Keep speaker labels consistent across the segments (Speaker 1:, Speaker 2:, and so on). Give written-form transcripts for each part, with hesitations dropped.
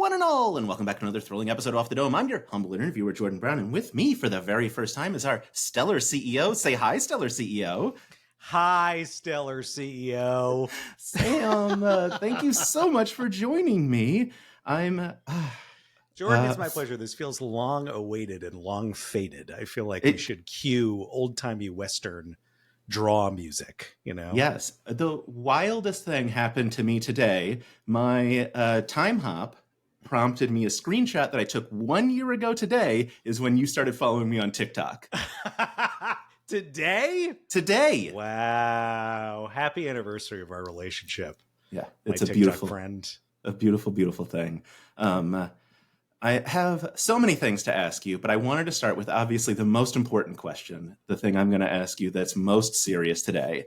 Speaker 1: one and all, and welcome back to another thrilling episode of Off the Dome. I'm your humble interviewer, Jordan Brown, and with me for the very first time is our stellar CEO. Say hi, stellar CEO.
Speaker 2: Hi, stellar CEO.
Speaker 1: Sam, thank you so much for joining me.
Speaker 2: Jordan, it's my pleasure. This feels long awaited and long fated. I feel like we should cue old-timey Western draw music, you know?
Speaker 1: Yes. The wildest thing happened to me today. My time hop prompted me a screenshot that I took 1 year ago today is when you started following me on TikTok. Today.
Speaker 2: Wow. Happy anniversary of our relationship.
Speaker 1: Yeah, it's
Speaker 2: my
Speaker 1: a beautiful
Speaker 2: friend.
Speaker 1: A beautiful, beautiful thing. I have so many things to ask you, but I wanted to start with obviously the most important question, the thing I'm going to ask you that's most serious today.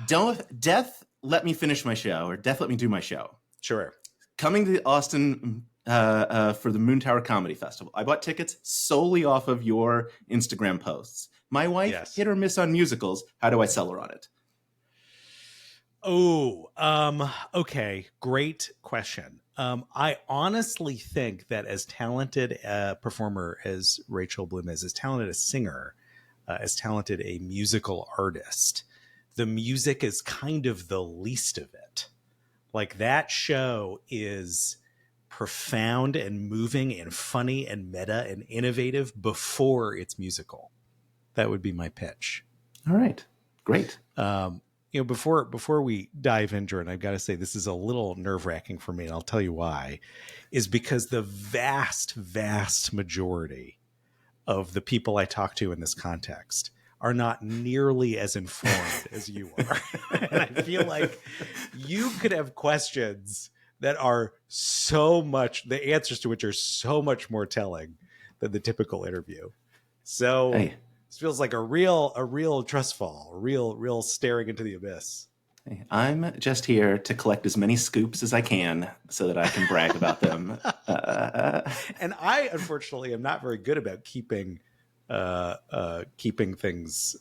Speaker 1: Death let me finish my show, or Death let me do my show.
Speaker 2: Sure.
Speaker 1: Coming to Austin for the Moon Tower Comedy Festival. I bought tickets solely off of your Instagram posts. My wife hit or miss on musicals. How do I sell her on it?
Speaker 2: Okay. Great question. I honestly think that as talented a performer as Rachel Bloom is, as talented a singer, as talented a musical artist, the music is kind of the least of it. Like, that show is profound and moving and funny and meta and innovative before it's musical. That would be my pitch.
Speaker 1: All right. Great.
Speaker 2: Before we dive in, Jordan, I've got to say this is a little nerve-wracking for me, and I'll tell you why, is because the vast, vast majority of the people I talk to in this context are not nearly as informed as you are. And I feel like you could have questions that are so much, the answers to which are so much more telling than the typical interview. So this feels like a real trust fall, a real staring into the abyss.
Speaker 1: Hey, I'm just here to collect as many scoops as I can so that I can brag about them.
Speaker 2: And I, unfortunately, am not very good about keeping things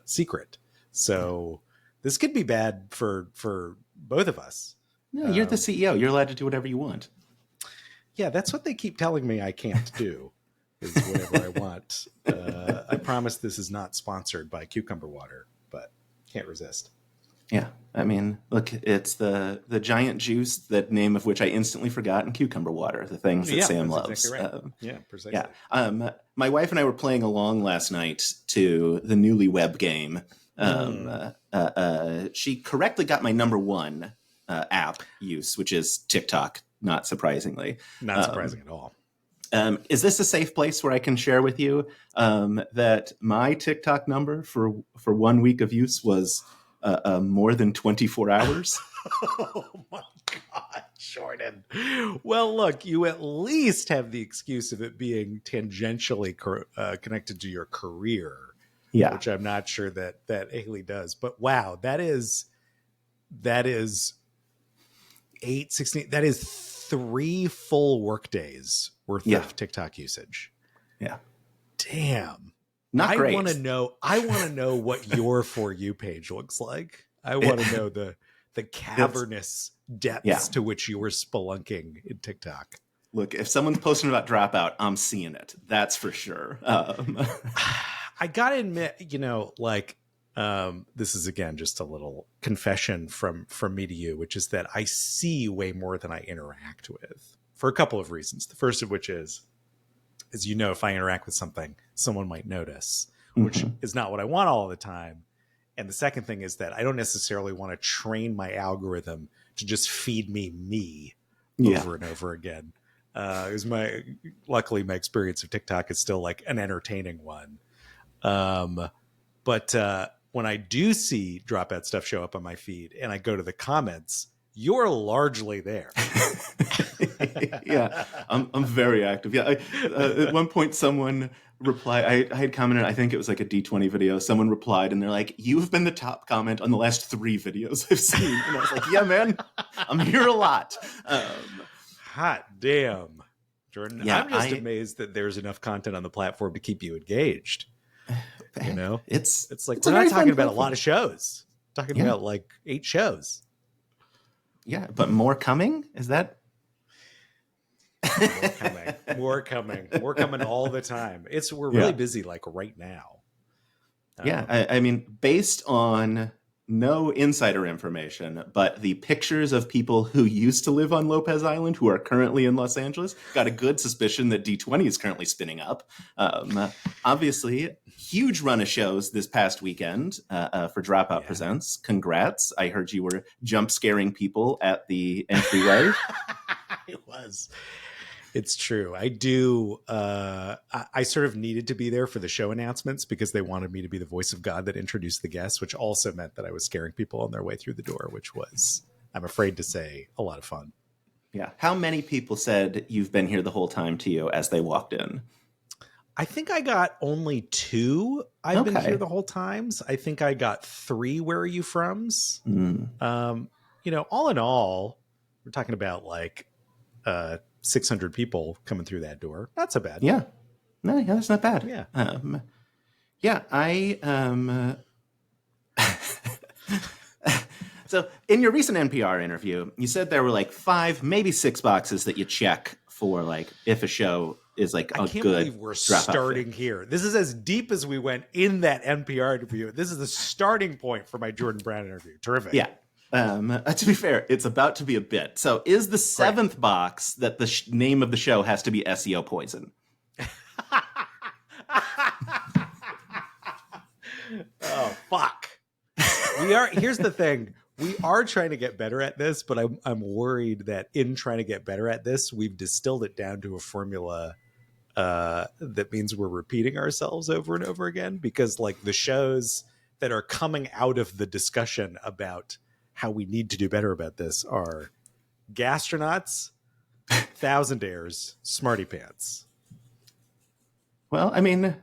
Speaker 2: secret. So this could be bad for both of us.
Speaker 1: No, you're the CEO. You're allowed to do whatever you want.
Speaker 2: Yeah, that's what they keep telling me I can't do. Is whatever I want. I promise this is not sponsored by cucumber water, but can't resist.
Speaker 1: Yeah, I mean, look, it's the giant juice, that name of which I instantly forgot, and cucumber water, the things that Sam loves.
Speaker 2: Exactly right. Precisely.
Speaker 1: Yeah. My wife and I were playing along last night to the Newlywed Game. She correctly got my number one app use, which is TikTok, not surprisingly.
Speaker 2: Not surprising at all.
Speaker 1: Is this a safe place where I can share with you that my TikTok number for 1 week of use was more than 24 hours?
Speaker 2: Oh my God, Jordan. Well, look, you at least have the excuse of it being tangentially connected to your career, which I'm not sure that Haley does. But wow, that is 8-16. That is 3 full workdays worth of TikTok usage.
Speaker 1: Yeah.
Speaker 2: Damn.
Speaker 1: Not great.
Speaker 2: I want to know what your For You page looks like. I want to know the cavernous depths to which you were spelunking in TikTok.
Speaker 1: Look, if someone's posting about Dropout, I'm seeing it. That's for sure.
Speaker 2: I got to admit, this is, again, just a little confession from me to you, which is that I see way more than I interact with for a couple of reasons. The first of which is, as you know, if I interact with something, someone might notice, which is not what I want all the time. And the second thing is that I don't necessarily want to train my algorithm to just feed me over and over again. Luckily, my experience of TikTok is still like an entertaining one. But when I do see Dropout stuff show up on my feed and I go to the comments, you're largely there.
Speaker 1: Yeah, I'm very active. Yeah, at one point someone replied, I had commented, I think it was like a D20 video. Someone replied and they're like, "You've been the top comment on the last 3 videos I've seen." And I was like, yeah, man, I'm here a lot.
Speaker 2: Hot damn, Jordan. Yeah, I'm just amazed that there's enough content on the platform to keep you engaged. You know,
Speaker 1: it's
Speaker 2: like we're not talking about a lot of shows. We're talking about like 8 shows.
Speaker 1: Yeah, but more coming? Is that?
Speaker 2: More coming, more coming all the time. We're really
Speaker 1: Yeah.
Speaker 2: busy like right now.
Speaker 1: Yeah, I mean, based on no insider information, but the pictures of people who used to live on Lopez Island who are currently in Los Angeles, got a good suspicion that D20 is currently spinning up. Obviously, huge run of shows this past weekend for Dropout Presents. Congrats. I heard you were jump scaring people at the entryway.
Speaker 2: It was. It's true. I do. I sort of needed to be there for the show announcements because they wanted me to be the voice of God that introduced the guests, which also meant that I was scaring people on their way through the door, which was, I'm afraid to say, a lot of fun.
Speaker 1: Yeah. How many people said you've been here the whole time to you as they walked in?
Speaker 2: I think I got only 2. I've been here the whole times. I think I got 3 where are you froms. All in all, we're talking about like 600 people coming through that door. Not so bad.
Speaker 1: Yeah. No, yeah, that's not bad.
Speaker 2: Yeah.
Speaker 1: So in your recent NPR interview, you said there were like 5, maybe 6 boxes that you check for like if a show is like a good. I can't believe
Speaker 2: we're starting here. This is as deep as we went in that NPR interview. This is the starting point for my Jordan Brown interview. Terrific.
Speaker 1: Yeah. To be fair, it's about to be a bit. So is the 7th box that the name of the show has to be SEO poison?
Speaker 2: Oh, fuck. Here's the thing. We are trying to get better at this, but I'm worried that in trying to get better at this, we've distilled it down to a formula that means we're repeating ourselves over and over again, because like the shows that are coming out of the discussion about how we need to do better about this are Gastronauts, Thousandaires, Smarty Pants.
Speaker 1: Well, I mean,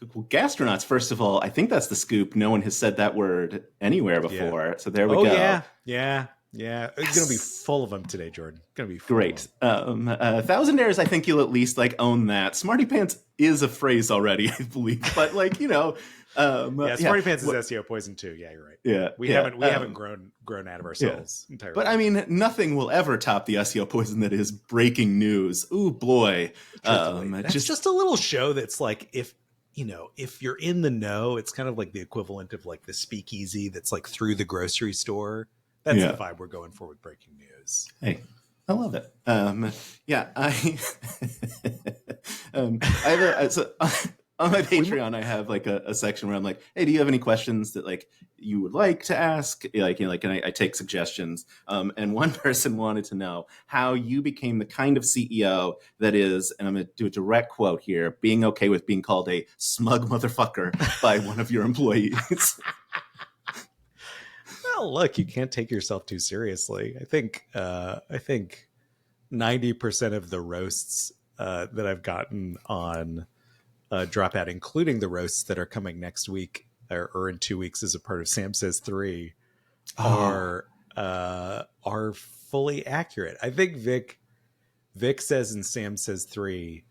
Speaker 1: Gastronauts, first of all, I think that's the scoop. No one has said that word anywhere before. Yeah. So there we go.
Speaker 2: Yeah. It's going to be full of them today, Jordan. Going to be full
Speaker 1: great. Thousandaires, I think you'll at least like own that. Smarty Pants is a phrase already, I believe. But like,
Speaker 2: Smarty Pants is SEO poison too. Yeah, you're right.
Speaker 1: Yeah,
Speaker 2: we haven't grown out of ourselves entirely.
Speaker 1: But I mean, nothing will ever top the SEO poison that is breaking news. Ooh boy,
Speaker 2: that's just a little show that's like if you're in the know, it's kind of like the equivalent of like the speakeasy that's like through the grocery store. That's the vibe we're going for with breaking news.
Speaker 1: Hey, I love it. I have on my Patreon, I have like a section where I'm like, hey, do you have any questions that like you would like to ask? And I take suggestions. And one person wanted to know how you became the kind of CEO that is, and I'm going to do a direct quote here, being okay with being called a smug motherfucker by one of your employees.
Speaker 2: Well, look, you can't take yourself too seriously. I think 90% of the roasts that I've gotten on Dropout, including the roasts that are coming next week or in 2 weeks as a part of Sam Says 3, are fully accurate. I think Vic says in Sam Says 3,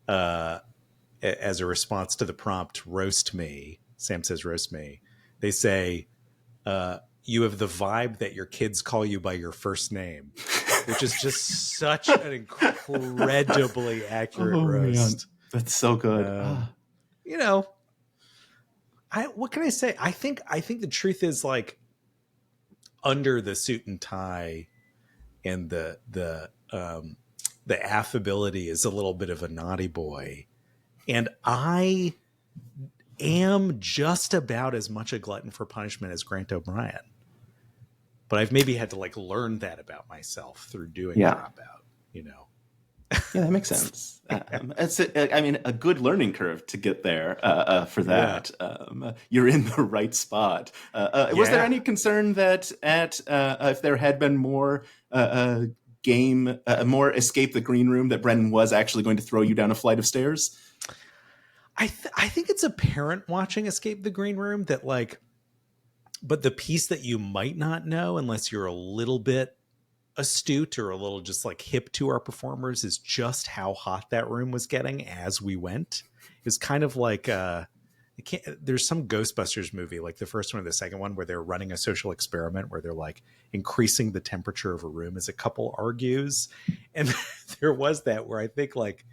Speaker 2: as a response to the prompt, roast me, Sam says roast me, they say, you have the vibe that your kids call you by your first name, which is just such an incredibly accurate roast.
Speaker 1: Man. That's so good.
Speaker 2: What can I say? I think the truth is like under the suit and tie and the affability is a little bit of a naughty boy. And I am just about as much a glutton for punishment as Grant O'Brien. But I've maybe had to like learn that about myself through doing Dropout, Yeah,
Speaker 1: that makes sense. It's a good learning curve to get there for that. Yeah. You're in the right spot. Was there any concern that if there had been more more Escape the Green Room, that Brendan was actually going to throw you down a flight of stairs?
Speaker 2: I think it's apparent watching Escape the Green Room that like, but the piece that you might not know unless you're a little bit astute or a little just like hip to our performers is just how hot that room was getting as we went. It was kind of like there's some Ghostbusters movie, like the first one or the second one, where they're running a social experiment where they're like increasing the temperature of a room as a couple argues, and there was that where I think like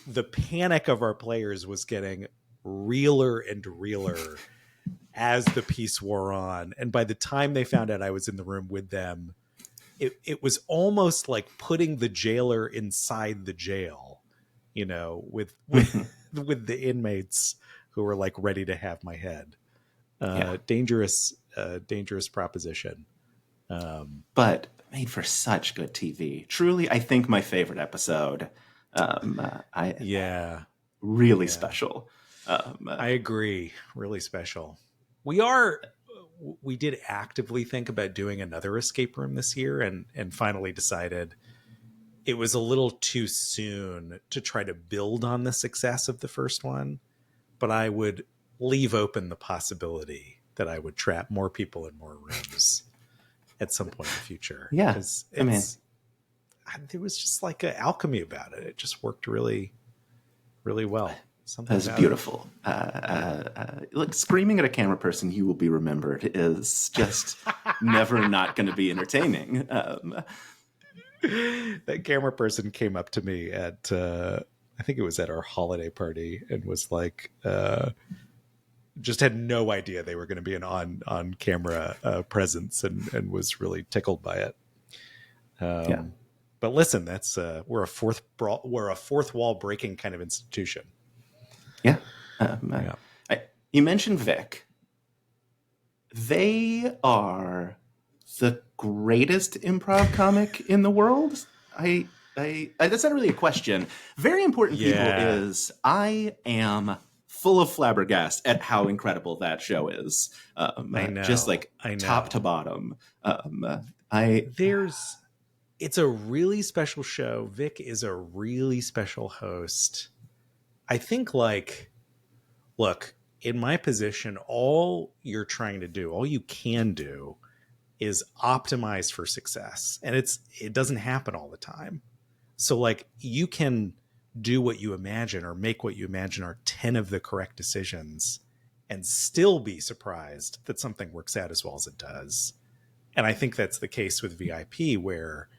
Speaker 2: the panic of our players was getting realer and realer as the piece wore on. And by the time they found out I was in the room with them, it was almost like putting the jailer inside the jail, you know, with with the inmates who were like ready to have my head. Dangerous proposition.
Speaker 1: But made for such good TV. Truly, I think my favorite episode. Really special.
Speaker 2: I agree. Really special. We did actively think about doing another escape room this year and finally decided it was a little too soon to try to build on the success of the first one, but I would leave open the possibility that I would trap more people in more rooms at some point in the future.
Speaker 1: Yeah.
Speaker 2: There was just like an alchemy about it. It just worked really, really well.
Speaker 1: That's beautiful. Look, screaming at a camera person, you will be remembered, is just never not going to be entertaining.
Speaker 2: That camera person came up to me at, I think it was at our holiday party, and was like, just had no idea they were going to be an on camera presence, and was really tickled by it. But listen, that's we're a fourth wall breaking kind of institution.
Speaker 1: Yeah. You mentioned Vic. They are the greatest improv comic in the world. That's not really a question. Very important people is I am full of flabbergasted at how incredible that show is. I know. Just like top to bottom.
Speaker 2: It's a really special show. Vic is a really special host. I think, like, look, in my position, all you're trying to do, all you can do is optimize for success. And it doesn't happen all the time. So, like, you can do what you imagine or make what you imagine are 10 of the correct decisions and still be surprised that something works out as well as it does. And I think that's the case with VIP, where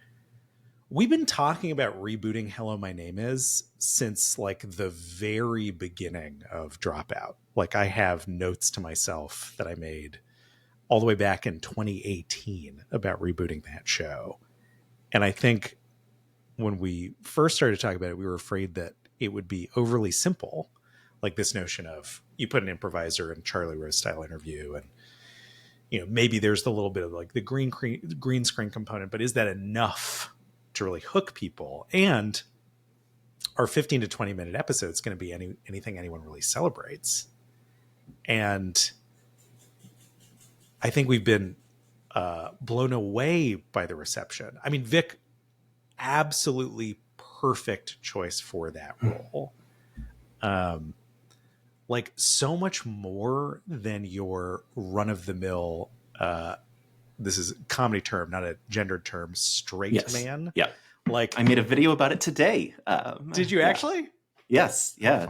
Speaker 2: we've been talking about rebooting Hello, My Name Is since like the very beginning of Dropout. Like, I have notes to myself that I made all the way back in 2018 about rebooting that show. And I think when we first started talking about it, we were afraid that it would be overly simple. Like this notion of you put an improviser in Charlie Rose style interview, and you know, maybe there's the little bit of like the green screen component, but is that enough to really hook people? And our 15 to 20 minute episode is going to be anything anyone really celebrates. And I think we've been blown away by the reception. I mean, Vic, absolutely perfect choice for that role. Like, so much more than your run of the mill, this is a comedy term, not a gendered term, straight man.
Speaker 1: Yeah.
Speaker 2: Like,
Speaker 1: I made a video about it today.
Speaker 2: Did you actually?
Speaker 1: Yes. Yeah.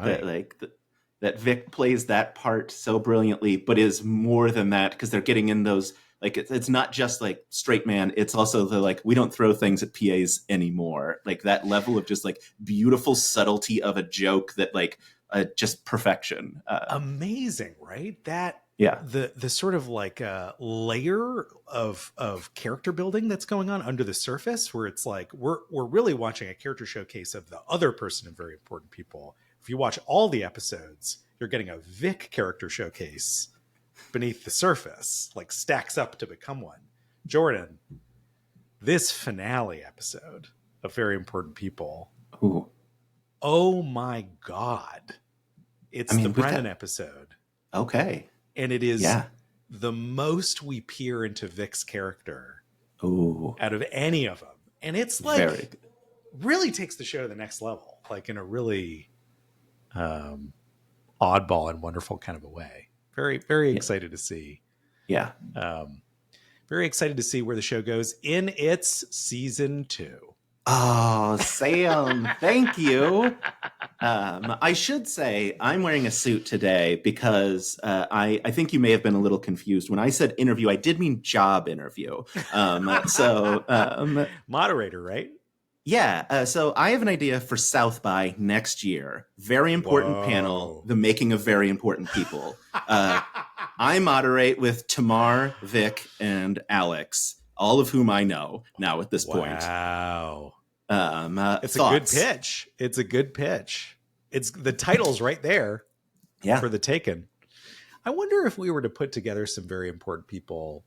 Speaker 1: That Vic plays that part so brilliantly, but is more than that, because they're getting in those, like, it's not just like straight man. It's also the, like, we don't throw things at PAs anymore. Like that level of just like beautiful subtlety of a joke that like just perfection.
Speaker 2: Amazing, right? That,
Speaker 1: yeah.
Speaker 2: The sort of like layer of character building that's going on under the surface, where it's like we're really watching a character showcase of the other person in Very Important People. If you watch all the episodes, you're getting a Vic character showcase beneath the surface, like stacks up to become one. Jordan, this finale episode of Very Important People.
Speaker 1: Ooh.
Speaker 2: Oh my God. It's the Brennan episode.
Speaker 1: Okay.
Speaker 2: And it is the most we peer into Vic's character out of any of them. And it's like really takes the show to the next level, like in a really oddball and wonderful kind of a way. Very, very excited to see.
Speaker 1: Yeah.
Speaker 2: Very excited to see where the show goes in its season 2.
Speaker 1: Oh, Sam, thank you. I should say I'm wearing a suit today because I think you may have been a little confused. When I said interview, I did mean job interview. Moderator,
Speaker 2: right?
Speaker 1: Yeah, so I have an idea for South by next year. Very important panel,
Speaker 2: Whoa.
Speaker 1: the making of very important people. I moderate with Tamar, Vic, and Alex, all of whom I know now at this point.
Speaker 2: Wow. It's a good
Speaker 1: Thoughts?
Speaker 2: pitch. It's a good pitch. It's the title's right there
Speaker 1: Yeah.
Speaker 2: for the taken. I wonder if we were to put together some very important people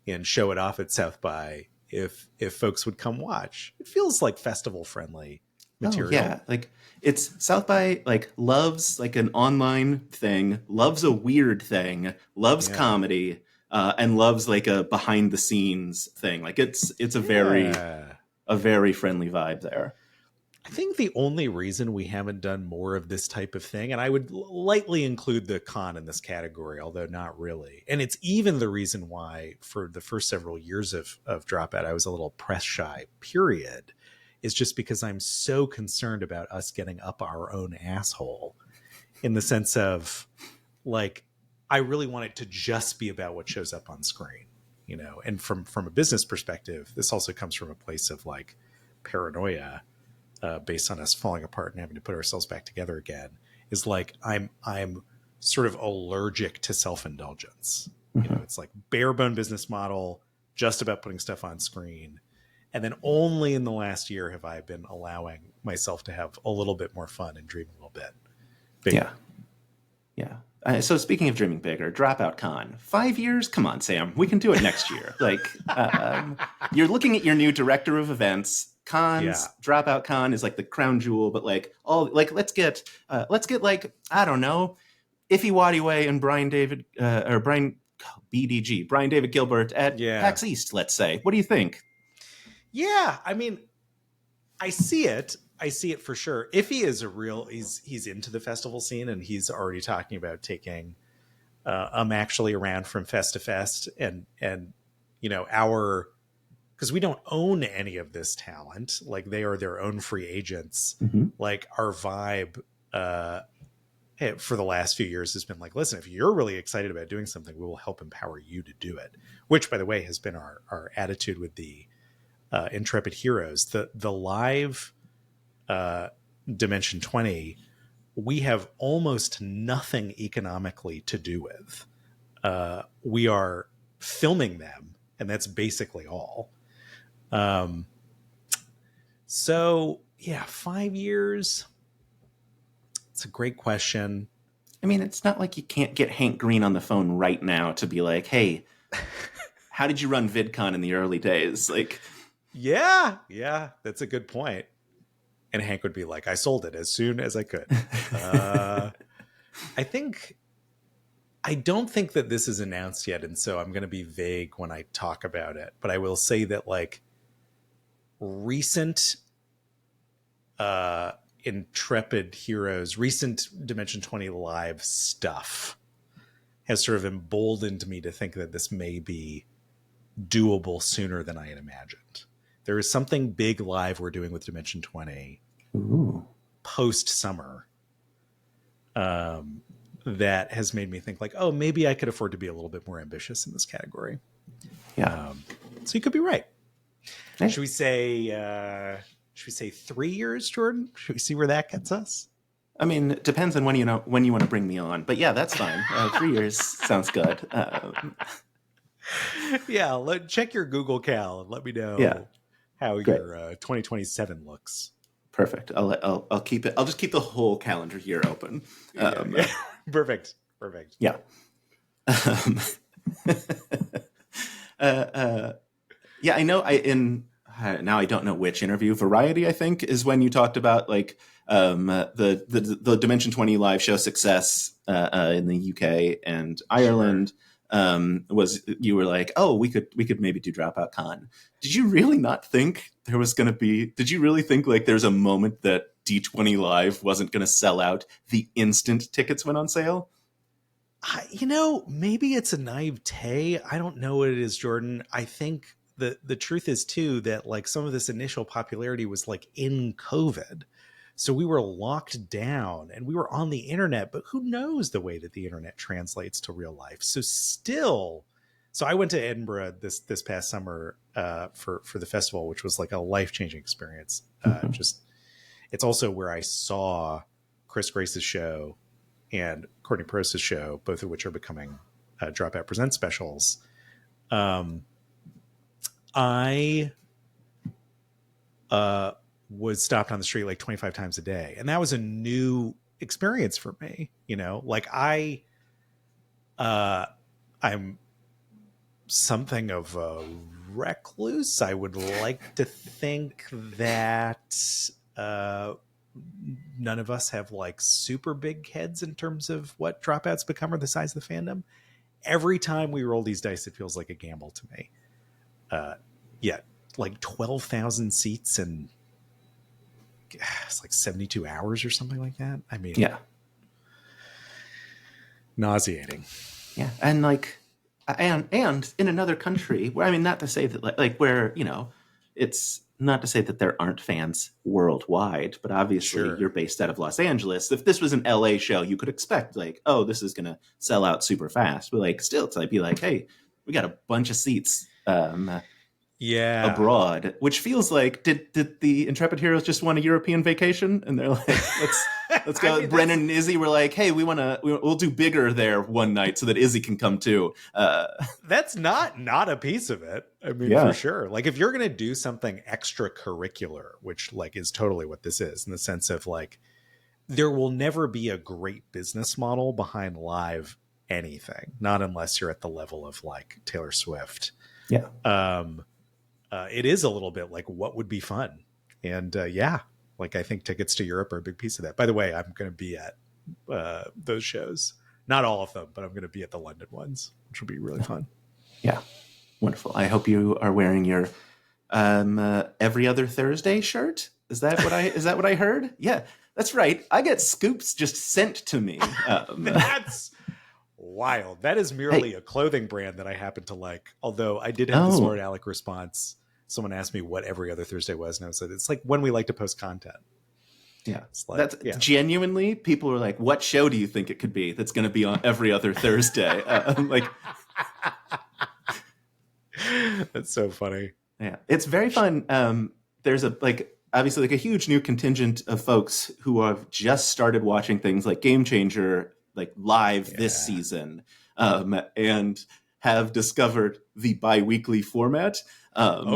Speaker 2: and show it off at South by, if folks would come watch. It feels like festival friendly
Speaker 1: Oh
Speaker 2: material.
Speaker 1: yeah, like it's South by like loves like an online thing, loves a weird thing, loves
Speaker 2: Yeah.
Speaker 1: comedy, and loves like a behind the scenes thing. Like it's
Speaker 2: Yeah.
Speaker 1: a very friendly vibe there.
Speaker 2: I think the only reason we haven't done more of this type of thing, and I would lightly include the con in this category, although not really. And it's even the reason why for the first several years of Dropout, I was a little press shy, period, is just because I'm so concerned about us getting up our own asshole in the sense of like, I really want it to just be about what shows up on screen, you know? And from a business perspective, this also comes from a place of like paranoia, based on us falling apart and having to put ourselves back together again, is like I'm sort of allergic to self-indulgence. You know,
Speaker 1: Mhm.
Speaker 2: it's like bare bone business model, just about putting stuff on screen. And then only in the last year have I been allowing myself to have a little bit more fun and dream a little bit
Speaker 1: Yeah,
Speaker 2: bigger.
Speaker 1: yeah. So speaking of dreaming bigger, Dropout Con, 5 years. Come on, Sam, we can do it next year. Like, you're looking at your new director of events.
Speaker 2: Yeah.
Speaker 1: Cons, Dropout Con is like the crown jewel, but like all like let's get like I don't know, Iffy Wadiway and Brian David or Brian BDG, Brian David Gilbert at
Speaker 2: Yeah.
Speaker 1: PAX East. Let's say, what do you think?
Speaker 2: Yeah. I mean, I see it. I see it for sure. If he is a real, he's into the festival scene, and he's already talking about taking I'm actually around from fest to fest, and you know, our, because we don't own any of this talent, like they are their own free agents.
Speaker 1: Mm-hmm.
Speaker 2: Like our vibe, uh for the last few years has been like, listen, if you're really excited about doing something, we will help empower you to do it, which by the way has been our attitude with the Intrepid Heroes, the live uh Dimension 20. We have almost nothing economically to do with. We are filming them, and that's basically all. Um, so yeah, 5 years. It's a great question.
Speaker 1: I mean, it's not like you can't get Hank Green on the phone right now to be like, "Hey, how did you run VidCon in the early days?" Like,
Speaker 2: Yeah, that's a good point. And Hank would be like, I sold it as soon as I could. Uh, I think, I don't think that this is announced yet. And so I'm going to be vague when I talk about it. But I will say that, like, recent Intrepid Heroes, recent Dimension 20 live stuff has sort of emboldened me to think that this may be doable sooner than I had imagined. There is something big live we're doing with Dimension 20
Speaker 1: ooh,
Speaker 2: post summer, that has made me think like, oh, maybe I could afford to be a little bit more ambitious in this category.
Speaker 1: yeah.
Speaker 2: So you could be right.
Speaker 1: Hey.
Speaker 2: Should we say 3 years, Jordan? Should we see where that gets us?
Speaker 1: I mean, it depends on when you want to bring me on, but yeah, that's fine. 3 years sounds good.
Speaker 2: Yeah, check your Google Cal and let me
Speaker 1: Yeah,
Speaker 2: know how
Speaker 1: great,
Speaker 2: your 2027 looks.
Speaker 1: perfect. I'll keep it. I'll just keep the whole calendar year open.
Speaker 2: Yeah. Perfect.
Speaker 1: Yeah. Um, yeah, I know. Now I don't know which interview. Variety, I think, is when you talked about like the Dimension 20 live show success in the UK and
Speaker 2: Sure.
Speaker 1: Ireland. Was you were like, oh, we could maybe do Dropout Con. Did you really not think there was going to be? Did you really think like there's a moment that D20 Live wasn't going to sell out the instant tickets went on sale?
Speaker 2: Maybe it's a naivete. I don't know what it is, Jordan. I think the truth is too that like some of this initial popularity was like in COVID. So we were locked down and we were on the internet, but who knows the way that the internet translates to real life. So still, So I went to Edinburgh this past summer for the festival, which was like a life-changing experience. Just it's also where I saw Chris Grace's show and Courtney Prost's show, both of which are becoming Dropout Presents specials. I was stopped on the street like 25 times a day, and that was a new experience for me. You know, like I'm something of a recluse. I would like to think that none of us have like super big heads in terms of what Dropouts become or the size of the fandom. Every time we roll these dice, it feels like a gamble to me. Yeah, like 12,000 seats and it's like 72 hours or something like that. I mean,
Speaker 1: yeah,
Speaker 2: nauseating.
Speaker 1: yeah, and like, and in another country where, I mean, not to say that like where, you know, it's not to say that there aren't fans worldwide, but obviously you're based out of Los Angeles. If this was an LA show, you could expect like, oh, this is gonna sell out super fast. But like, still, it's like be like, hey, we got a bunch of seats. Abroad, which feels like did the Intrepid Heroes just want a European vacation and they're like, let's go. I mean, Brennan and Izzy were like, hey, we'll do bigger there one night so that Izzy can come too.
Speaker 2: That's not a piece of it. I mean, for sure. Like if you're gonna do something extracurricular, which like is totally what this is, in the sense of like there will never be a great business model behind live anything, not unless you're at the level of like Taylor Swift.
Speaker 1: Yeah.
Speaker 2: It is a little bit like what would be fun. And like I think tickets to Europe are a big piece of that. By the way, I'm going to be at those shows. Not all of them, but I'm going to be at the London ones, which will be really fun.
Speaker 1: Yeah. Wonderful. I hope you are wearing your every other Thursday shirt. Is that what I heard? Yeah, that's right. I get scoops just sent to me.
Speaker 2: That's wild. That is merely a clothing brand that I happen to like. Although I did have the smart aleck response. Someone asked me what every other Thursday was, and I said it's like when we like to post content.
Speaker 1: Yeah, genuinely, people are like, "What show do you think it could be that's going to be on every other Thursday?" Like,
Speaker 2: that's so funny.
Speaker 1: Yeah, it's very fun. There's obviously a huge new contingent of folks who have just started watching things like Game Changer like live this season, and have discovered the bi-weekly format. And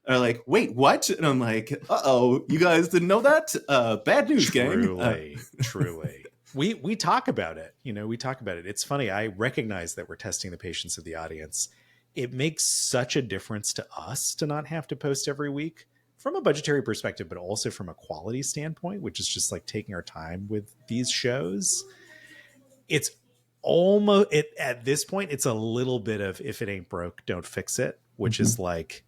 Speaker 1: are like, wait, what? And I'm like, uh-oh, you guys didn't know that? Bad news, gang.
Speaker 2: Truly. We talk about it. You know, we talk about it. It's funny. I recognize that we're testing the patience of the audience. It makes such a difference to us to not have to post every week from a budgetary perspective, but also from a quality standpoint, which is just like taking our time with these shows. It's almost at this point, it's a little bit of if it ain't broke, don't fix it, which is like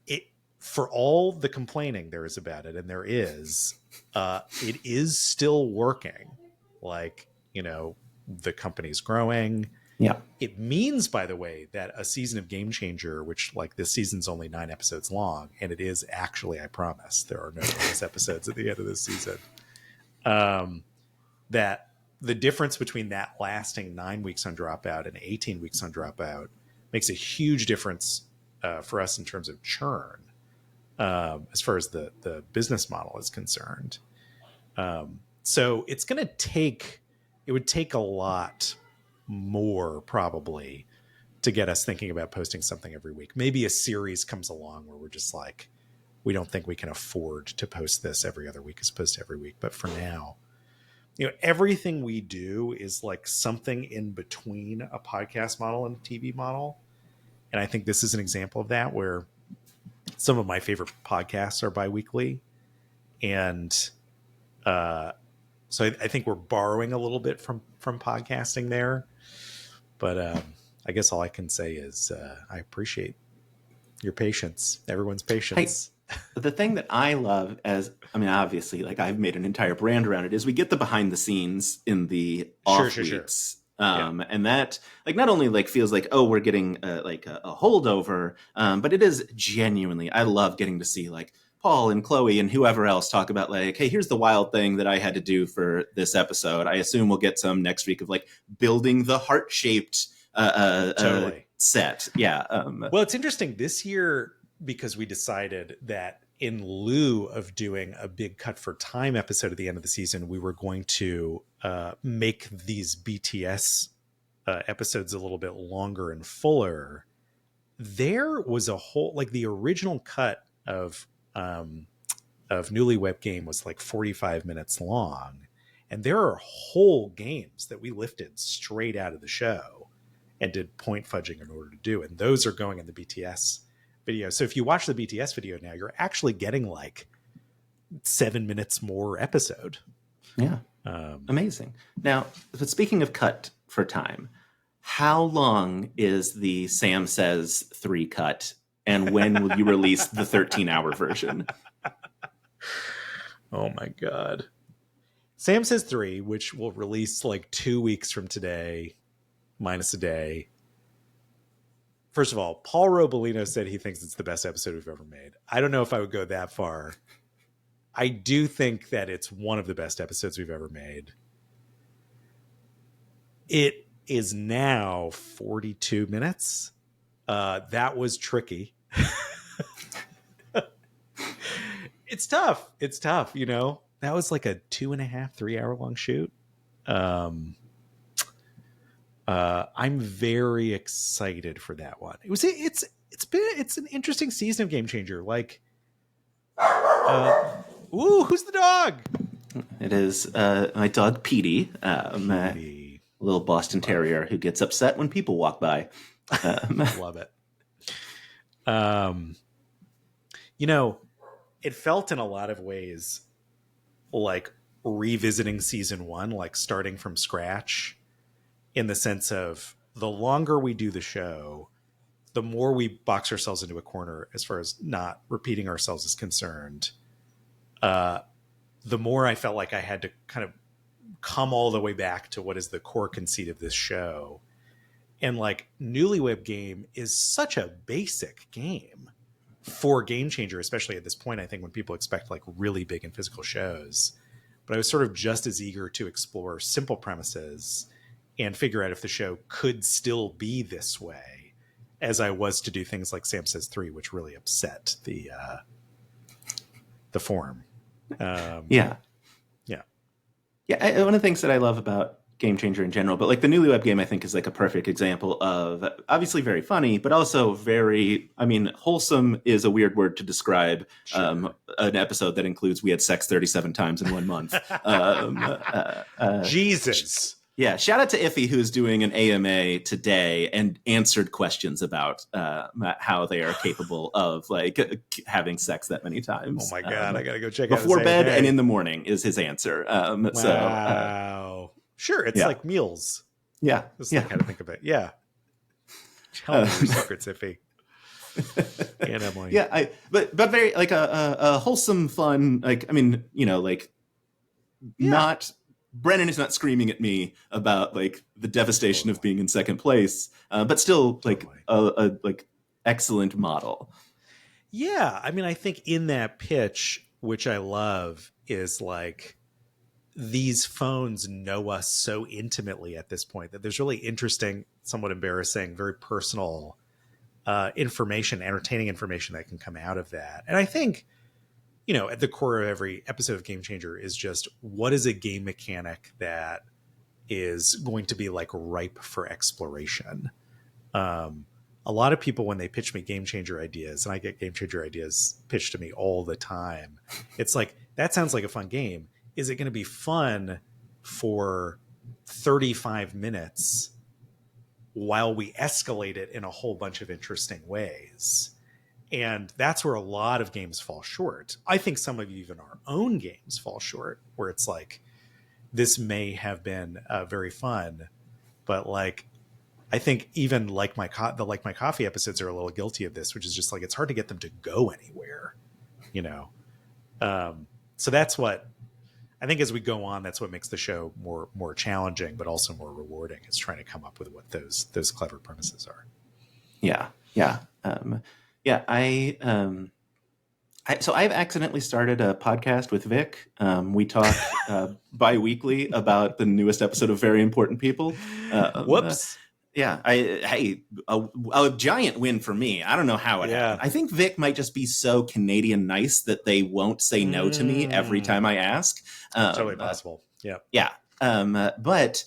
Speaker 2: it for all the complaining there is about it. And there is, it is still working. Like, you know, the company's growing.
Speaker 1: Yeah.
Speaker 2: It means, by the way, that a season of Game Changer, which like this season's only 9 episodes long, and it is actually, I promise, there are no bonus episodes at the end of this season. That the difference between that lasting 9 weeks on Dropout and 18 weeks on Dropout makes a huge difference for us in terms of churn, as far as the business model is concerned. So it's going to take, it would take a lot more probably to get us thinking about posting something every week. Maybe a series comes along where we're just like, we don't think we can afford to post this every other week as opposed to every week. But for now, you know, everything we do is like something in between a podcast model and a TV model. And I think this is an example of that, where some of my favorite podcasts are biweekly. And so I think we're borrowing a little bit from podcasting there. But I guess all I can say is I appreciate your patience, everyone's patience.
Speaker 1: Hey, the thing that I love obviously, like I've made an entire brand around it, is we get the behind the scenes in the off weeks. And that like not only like feels like, oh, we're getting like a holdover, but it is genuinely, I love getting to see like Paul and Chloe and whoever else talk about like, hey, here's the wild thing that I had to do for this episode. I assume we'll get some next week of like building the heart-shaped
Speaker 2: Totally.
Speaker 1: set. Yeah.
Speaker 2: Well, it's interesting this year because we decided that in lieu of doing a big cut for time episode at the end of the season, we were going to make these BTS episodes a little bit longer and fuller. There was a whole, like the original cut of Newlywed Game was like 45 minutes long. And there are whole games that we lifted straight out of the show and did point fudging in order to do. And those are going in the BTS video. So if you watch the BTS video now, you're actually getting like 7 minutes more episode.
Speaker 1: Yeah. Amazing. Now, but speaking of cut for time, how long is the Sam Says 3 cut? And when will you release the 13-hour version?
Speaker 2: Oh my God. Sam Says 3, which will release like 2 weeks from today, minus a day. First of all, Paul Robolino said he thinks it's the best episode we've ever made. I don't know if I would go that far. I do think that it's one of the best episodes we've ever made. It is now 42 minutes. That was tricky. It's tough. It's tough, you know? That was like a 2.5, 3 hour long shoot. I'm very excited for that one. It's an interesting season of Game Changer. Like, who's the dog?
Speaker 1: It is my dog Petey, a little Boston Terrier who gets upset when people walk by.
Speaker 2: Love it. You know, it felt in a lot of ways like revisiting season 1, like starting from scratch, in the sense of the longer we do the show, the more we box ourselves into a corner as far as not repeating ourselves is concerned. The more I felt like I had to kind of come all the way back to what is the core conceit of this show. And like Newlywed Game is such a basic game for Game Changer, especially at this point, I think when people expect like really big and physical shows. But I was sort of just as eager to explore simple premises and figure out if the show could still be this way as I was to do things like Sam Says 3, which really upset the form.
Speaker 1: Yeah. One of the things that I love about Game Changer in general, but like the Newlywed Game, I think is like a perfect example of obviously very funny, but also very, I mean, wholesome is a weird word to describe an episode that includes we had sex 37 times in 1 month.
Speaker 2: Jesus.
Speaker 1: Yeah, shout out to Iffy, who's doing an AMA today and answered questions about how they are capable of like having sex that many times.
Speaker 2: Oh my God, I gotta go check
Speaker 1: out before bed
Speaker 2: AMA.
Speaker 1: and in the morning is his answer.
Speaker 2: Wow.
Speaker 1: So,
Speaker 2: sure, it's like meals.
Speaker 1: Yeah,
Speaker 2: That's like how to think of it. Yeah. Tell me your secrets, Iffy. And Emily.
Speaker 1: Yeah, but very like a wholesome, fun, like, I mean, you know, like not. Brennan is not screaming at me about like the devastation of being in second place, but still like a like excellent model.
Speaker 2: Yeah, I mean, I think in that pitch, which I love, is like these phones know us so intimately at this point that there's really interesting, somewhat embarrassing, very personal information, entertaining information that can come out of that. And I think, you know, at the core of every episode of Game Changer is just what is a game mechanic that is going to be like ripe for exploration. A lot of people, when they pitch me Game Changer ideas, and I get Game Changer ideas pitched to me all the time, it's like, that sounds like a fun game. Is it going to be fun for 35 minutes while we escalate it in a whole bunch of interesting ways? And that's where a lot of games fall short. I think some of even our own games fall short, where it's like, this may have been very fun, but like, I think even like my coffee episodes are a little guilty of this, which is just like, it's hard to get them to go anywhere, you know? So that's what I think as we go on, that's what makes the show more challenging, but also more rewarding, is trying to come up with what those clever premises are.
Speaker 1: Yeah. So I've accidentally started a podcast with Vic. We talk bi-weekly about the newest episode of Very Important People.
Speaker 2: Whoops.
Speaker 1: Yeah, a giant win for me. I don't know how it
Speaker 2: Yeah.
Speaker 1: happened. I think Vic might just be so Canadian nice that they won't say no to me every time I ask.
Speaker 2: Totally possible. Yeah.
Speaker 1: Yeah. But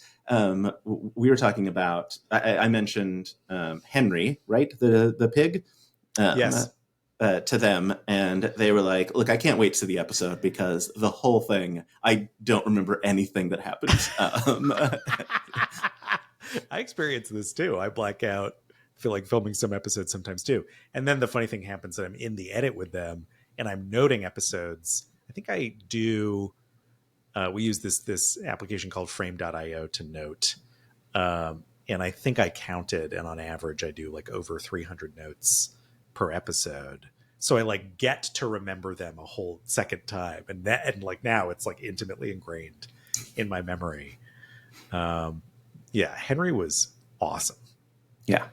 Speaker 1: we were talking about, I mentioned Henry, right? The pig.
Speaker 2: Yes.
Speaker 1: To them, and they were like, "Look, I can't wait to the episode because the whole thing, I don't remember anything that happens."
Speaker 2: I experience this too. I black out. Feel like filming some episodes sometimes too. And then the funny thing happens that I'm in the edit with them and I'm noting episodes. I think I do. We use this application called Frame.io to note. And I think I counted, and on average, I do like over 300 notes per episode. So I like get to remember them a whole second time, and like now it's like intimately ingrained in my memory. Yeah, Henry was awesome.
Speaker 1: Yeah.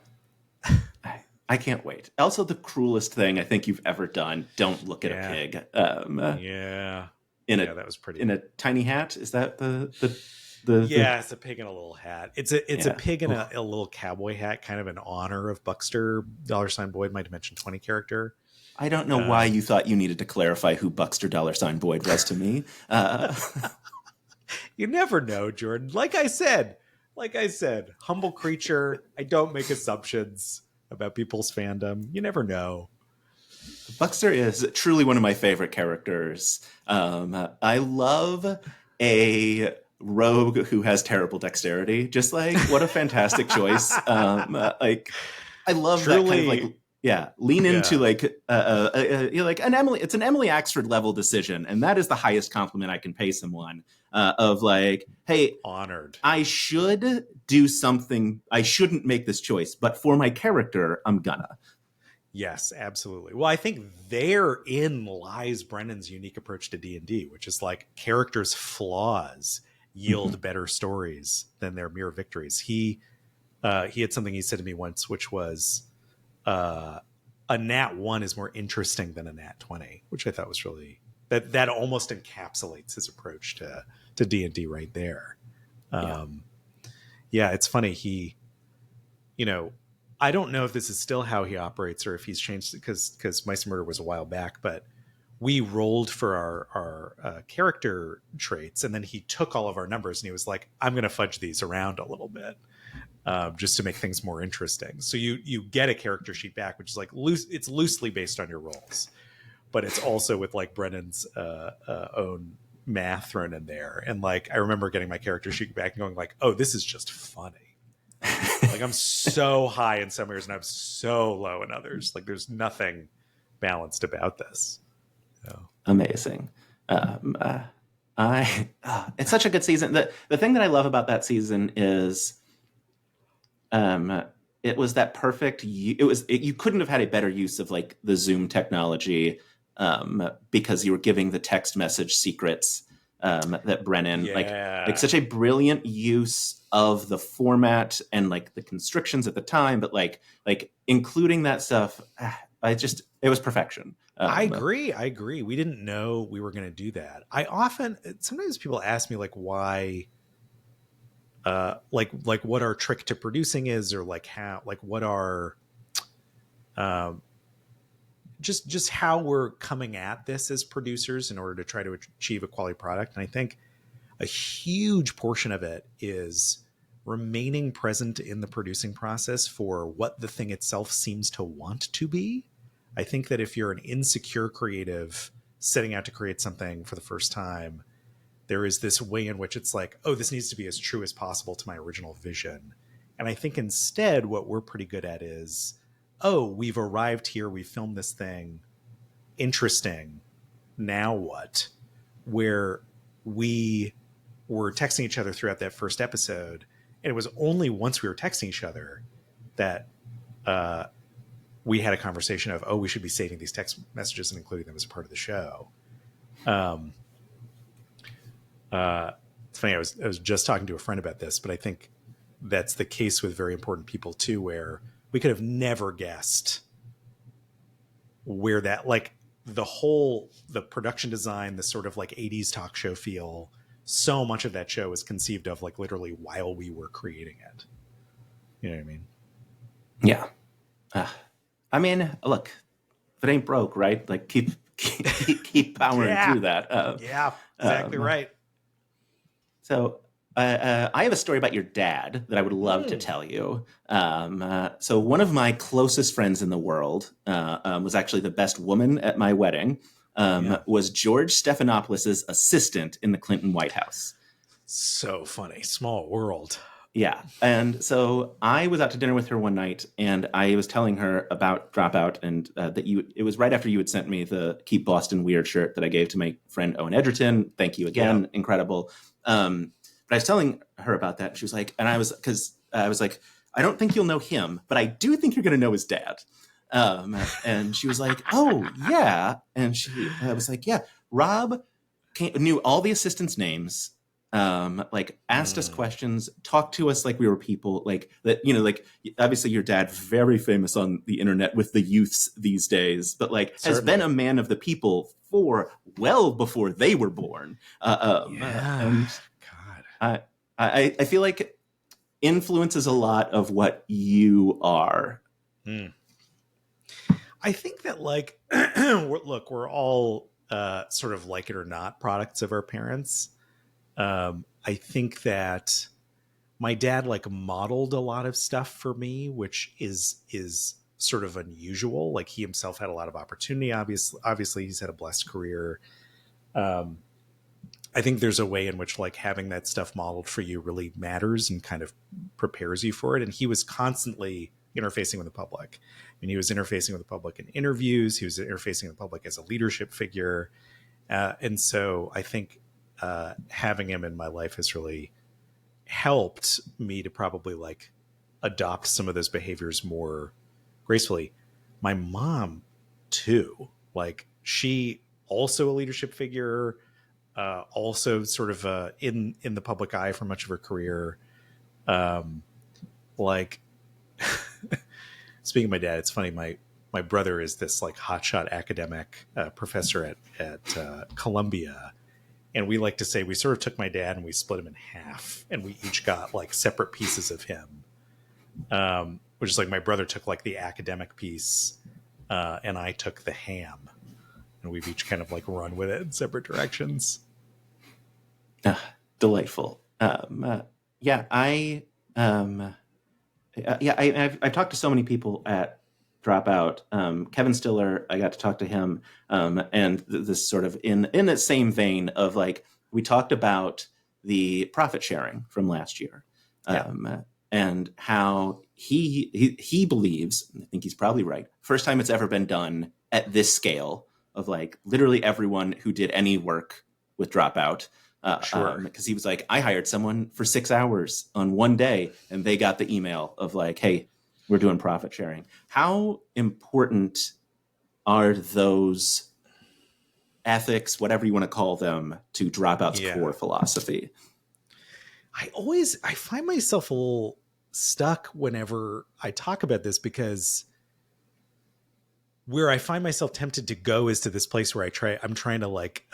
Speaker 1: I can't wait. Also, the cruelest thing I think you've ever done. Don't look at a pig.
Speaker 2: Yeah. That was pretty.
Speaker 1: In a tiny hat. Is that the
Speaker 2: it's a pig in a little hat. It's a pig in a little cowboy hat, kind of in honor of Buxter $ Boyd, my Dimension 20 character.
Speaker 1: I don't know why you thought you needed to clarify who Buxter $ Boyd was to me.
Speaker 2: You never know, Jordan. Like I said, humble creature. I don't make assumptions about people's fandom. You never know.
Speaker 1: Buxter is truly one of my favorite characters. I love a rogue who has terrible dexterity. Just like, what a fantastic choice. Like, I love that kind of like, lean into like like an Emily. It's an Emily Axford level decision, and that is the highest compliment I can pay someone. Of like, hey,
Speaker 2: honored.
Speaker 1: I should do something. I shouldn't make this choice, but for my character, I'm gonna.
Speaker 2: Yes, absolutely. Well, I think therein lies Brennan's unique approach to D&D, which is like characters' flaws yield better stories than their mere victories. He had something he said to me once, which was a nat 1 is more interesting than a nat 20, which I thought was really that almost encapsulates his approach to D&D right there. It's funny. He, I don't know if this is still how he operates or if he's changed, because Mice and Murder was a while back, but we rolled for our character traits, and then he took all of our numbers and he was like, I'm going to fudge these around a little bit just to make things more interesting. So you get a character sheet back, which is like it's loosely based on your rolls, but it's also with like Brennan's own math thrown in there. And like, I remember getting my character sheet back and going like, oh, this is just funny. Like, I'm so high in some areas and I'm so low in others. Like, there's nothing balanced about this. So.
Speaker 1: Amazing. It's such a good season. The thing that I love about that season is, it was that perfect. You couldn't have had a better use of like the Zoom technology, because you were giving the text message secrets. That Brennan, like such a brilliant use of the format and like the constrictions at the time, but like including that stuff, it was perfection.
Speaker 2: I agree. We didn't know we were going to do that. Sometimes people ask me like why, like what our trick to producing is, or like how, like what our, just how we're coming at this as producers in order to try to achieve a quality product. And I think a huge portion of it is remaining present in the producing process for what the thing itself seems to want to be. I think that if you're an insecure creative setting out to create something for the first time, there is this way in which it's like, oh, this needs to be as true as possible to my original vision. And I think instead what we're pretty good at is, oh, we've arrived here, we filmed this thing, interesting, now what? Where we were texting each other throughout that first episode, and it was only once we were texting each other that we had a conversation of, oh, we should be saving these text messages and including them as a part of the show. It's funny, I was just talking to a friend about this, but I think that's the case with very important people too, where we could have never guessed where that, like the production design, the sort of like 80s talk show feel, so much of that show was conceived of like literally while we were creating it. You know what I mean?
Speaker 1: Yeah. Uh, I mean, look, if it ain't broke, right? Like keep powering
Speaker 2: Yeah.
Speaker 1: through that.
Speaker 2: Yeah. Exactly
Speaker 1: Um,
Speaker 2: right.
Speaker 1: so I have a story about your dad that I would love to
Speaker 2: Mm.
Speaker 1: tell you. So one of my closest friends in the world was actually the best woman at my wedding.
Speaker 2: Yeah.
Speaker 1: Was George Stephanopoulos' assistant in the Clinton White House.
Speaker 2: So funny. Small world.
Speaker 1: Yeah. And so I was out to dinner with her one night and I was telling her about Dropout and that it was right after you had sent me the Keep Boston Weird shirt that I gave to my friend Owen Edgerton. Thank you
Speaker 2: Yeah.
Speaker 1: again. Incredible. But I was telling her about that. She was like, because I was like, I don't think you'll know him, but I do think you're going to know his dad. And she was like, oh, yeah. And I was like, yeah, Rob knew all the assistants' names, like asked us
Speaker 2: Mm.
Speaker 1: questions, talked to us like we were people, like that, like obviously your dad very famous on the internet with the youths these days, but like has been
Speaker 2: Certainly.
Speaker 1: a man of the people for well before they were born.
Speaker 2: Yeah.
Speaker 1: And
Speaker 2: God.
Speaker 1: I feel like influences a lot of what you are.
Speaker 2: Mm. I think that like look, we're all sort of like it or not products of our parents. I think that my dad like modeled a lot of stuff for me, which is sort of unusual. Like he himself had a lot of opportunity. Obviously, he's had a blessed career. Um, I think there's a way in which like having that stuff modeled for you really matters and kind of prepares you for it. And he was constantly interfacing with the public. I mean, he was interfacing with the public in interviews. He was interfacing with the public as a leadership figure. And so I think having him in my life has really helped me to probably like adopt some of those behaviors more gracefully. My mom too, like she also a leadership figure, also sort of in the public eye for much of her career. Um, like speaking of my dad, it's funny. My brother is this like hotshot academic professor at Columbia, and we like to say we sort of took my dad and we split him in half, and we each got like separate pieces of him. Which is like my brother took like the academic piece, and I took the ham, and we've each kind of like run with it in separate directions.
Speaker 1: Delightful. Yeah, I've talked to so many people at Dropout. Kevin Stiller, I got to talk to him, and this sort of in the same vein of like we talked about the profit sharing from last year,
Speaker 2: Yeah,
Speaker 1: and how he believes, and I think he's probably right, first time it's ever been done at this scale of like literally everyone who did any work with Dropout,
Speaker 2: sure.
Speaker 1: because he was like, I hired someone for 6 hours on one day, and they got the email of like, hey, we're doing profit sharing. How important are those ethics, whatever you want to call them, to Dropout's
Speaker 2: Yeah,
Speaker 1: core philosophy?
Speaker 2: I find myself a little stuck whenever I talk about this because where I find myself tempted to go is to this place where I'm trying to like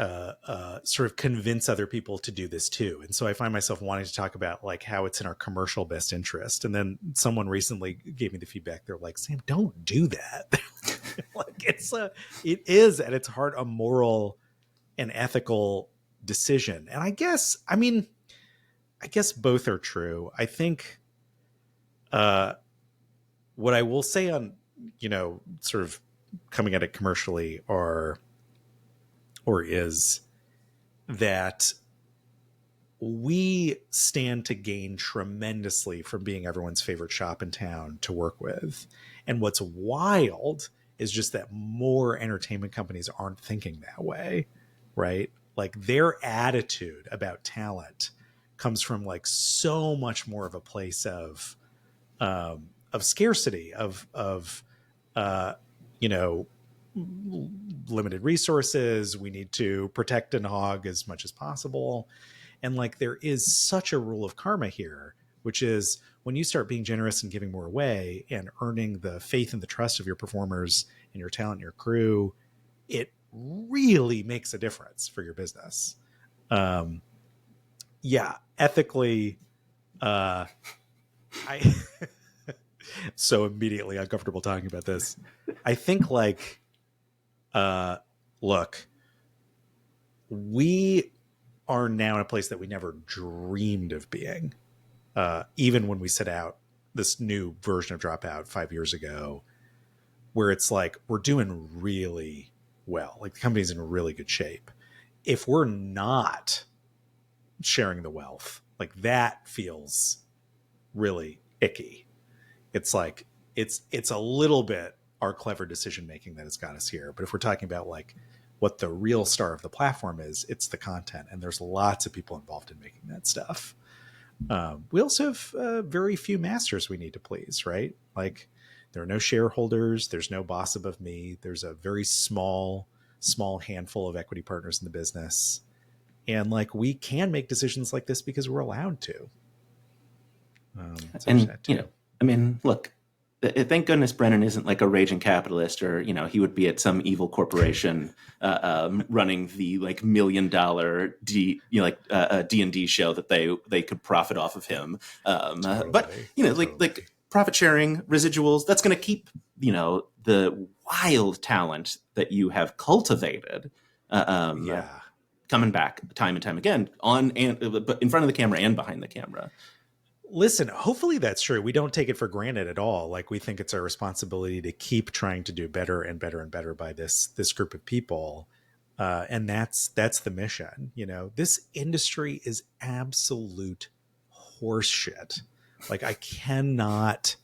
Speaker 2: sort of convince other people to do this too. And so I find myself wanting to talk about like how it's in our commercial best interest. And then someone recently gave me the feedback. They're like, Sam, don't do that. Like it is at its heart a moral and ethical decision. And I guess both are true. I think uh what I will say on, sort of coming at it commercially or is that we stand to gain tremendously from being everyone's favorite shop in town to work with. And what's wild is just that more entertainment companies aren't thinking that way, right? Like their attitude about talent comes from like so much more of a place of scarcity, of uh, you know, limited resources. We need to protect and hog as much as possible. And like there is such a rule of karma here, which is when you start being generous and giving more away and earning the faith and the trust of your performers and your talent and your crew, it really makes a difference for your business. Um, yeah, ethically, uh, I So immediately uncomfortable talking about this. I think like, look, we are now in a place that we never dreamed of being. Even when we set out this new version of Dropout 5 years ago, where it's like, we're doing really well. Like the company's in really good shape. If we're not sharing the wealth, like that feels really icky. It's like, it's a little bit our clever decision making that has got us here. But if we're talking about like what the real star of the platform is, it's the content. And there's lots of people involved in making that stuff. We also have very few masters we need to please, right? Like there are no shareholders. There's no boss above me. There's a very small handful of equity partners in the business. And like, we can make decisions like this because we're allowed to.
Speaker 1: And, you know, I mean, look, thank goodness Brennan isn't like a raging capitalist, or, you know, he would be at some evil corporation running the like $1 million D&D show that they could profit off of him.
Speaker 2: Totally,
Speaker 1: but, you know, like profit sharing, residuals, that's going to keep, you know, the wild talent that you have cultivated coming back time and time again but in front of the camera and behind the camera.
Speaker 2: Listen, hopefully that's true. We don't take it for granted at all. Like, we think it's our responsibility to keep trying to do better and better and better by this group of people. And that's the mission. You know, this industry is absolute horseshit. Like, I cannot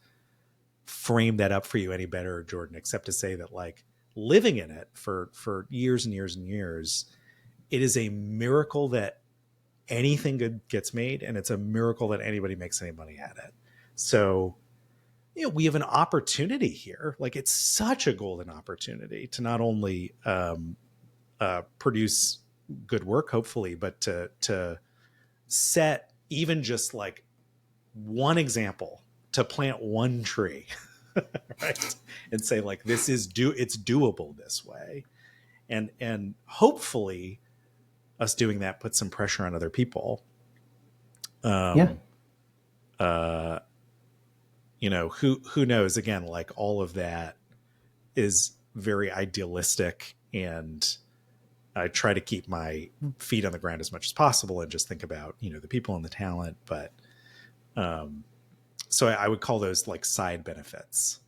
Speaker 2: frame that up for you any better, Jordan, except to say that, like, living in it for years and years and years, it is a miracle that anything good gets made, and it's a miracle that anybody makes any money at it. So, you know, we have an opportunity here. Like, it's such a golden opportunity to not only produce good work, hopefully, but to set even just like one example, to plant one tree, right? And say like, this is it's doable this way. And hopefully us doing that puts some pressure on other people. You know, who knows? Again, like, all of that is very idealistic, and I try to keep my feet on the ground as much as possible and just think about, you know, the people and the talent. But so I would call those like side benefits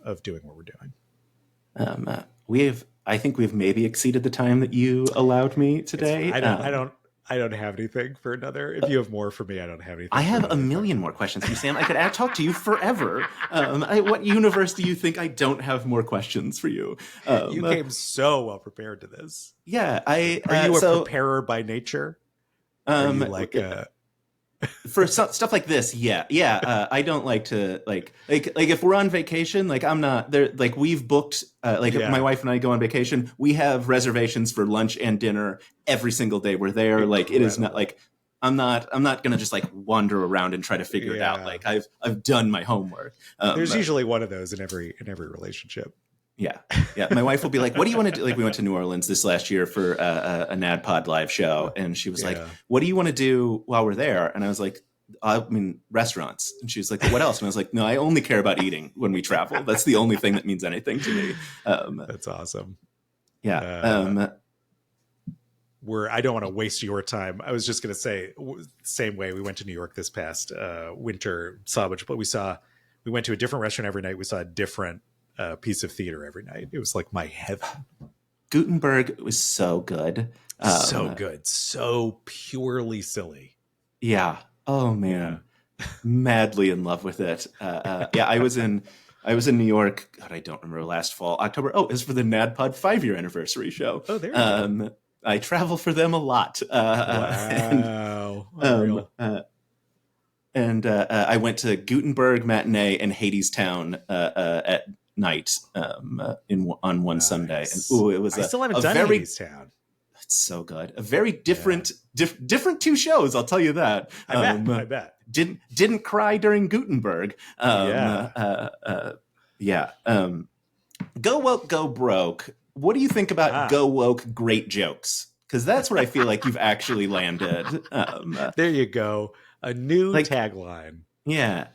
Speaker 2: of doing what we're doing.
Speaker 1: I think we've maybe exceeded the time that you allowed me today.
Speaker 2: I don't have anything for another. If you have more for me, I don't have anything.
Speaker 1: I have a million more questions for you, Sam. I could talk to you forever. What universe do you think I don't have more questions for you?
Speaker 2: You came so well prepared to this.
Speaker 1: Yeah,
Speaker 2: are you a preparer by nature? Are you like
Speaker 1: for stuff like this? Yeah. I don't like to like if we're on vacation, like I'm not there. Like, we've booked, if my wife and I go on vacation, we have reservations for lunch and dinner every single day we're there. Incredible. Like, it is not like I'm not going to just like wander around and try to figure it out. Like, I've done my homework.
Speaker 2: There's usually one of those in every relationship.
Speaker 1: Yeah. My wife will be like, what do you want to do? Like, we went to New Orleans this last year for a NADPOD live show. And she was like, what do you want to do while we're there? And I was like, I mean, restaurants. And she was like, what else? And I was like, no, I only care about eating when we travel. That's the only thing that means anything to me.
Speaker 2: That's awesome.
Speaker 1: Yeah.
Speaker 2: I don't want to waste your time. I was just going to say, same way we went to New York this past winter, but we went to a different restaurant every night. We saw a different piece of theater every night. It was like my heaven.
Speaker 1: Gutenberg was so good.
Speaker 2: So good. So purely silly.
Speaker 1: Yeah. Oh man. Yeah. Madly in love with it. I was in New York. God, I don't remember, last fall, October. Oh, it was for the NADPOD 5-year anniversary show.
Speaker 2: Oh, there you go.
Speaker 1: I travel for them a lot.
Speaker 2: Wow.
Speaker 1: And I went to Gutenberg matinee and Hadestown at night on one Sunday. And it was
Speaker 2: I still haven't done Hadestown.
Speaker 1: It's so good. A very different two shows, I'll tell you that.
Speaker 2: I bet.
Speaker 1: Didn't cry during Gutenberg. Go woke, go broke. What do you think about go woke, great jokes? Because that's where I feel like you've actually landed.
Speaker 2: There you go. A new tagline.
Speaker 1: Yeah.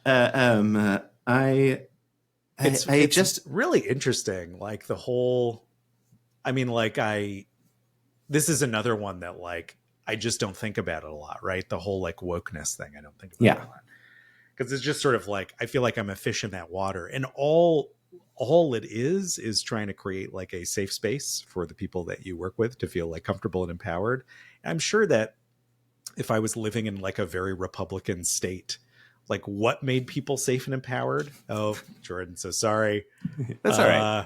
Speaker 1: I I
Speaker 2: It's
Speaker 1: just
Speaker 2: really interesting. Like the whole, I mean, this is another one that like, I just don't think about it a lot, right? The whole like wokeness thing. I don't think about it
Speaker 1: yeah.
Speaker 2: a lot because it's just sort of like, I feel like I'm a fish in that water, and all it is trying to create like a safe space for the people that you work with to feel like comfortable and empowered. And I'm sure that if I was living in like a very Republican state, like what made people safe and empowered? Oh, Jordan, so sorry.
Speaker 1: That's all right.
Speaker 2: Uh,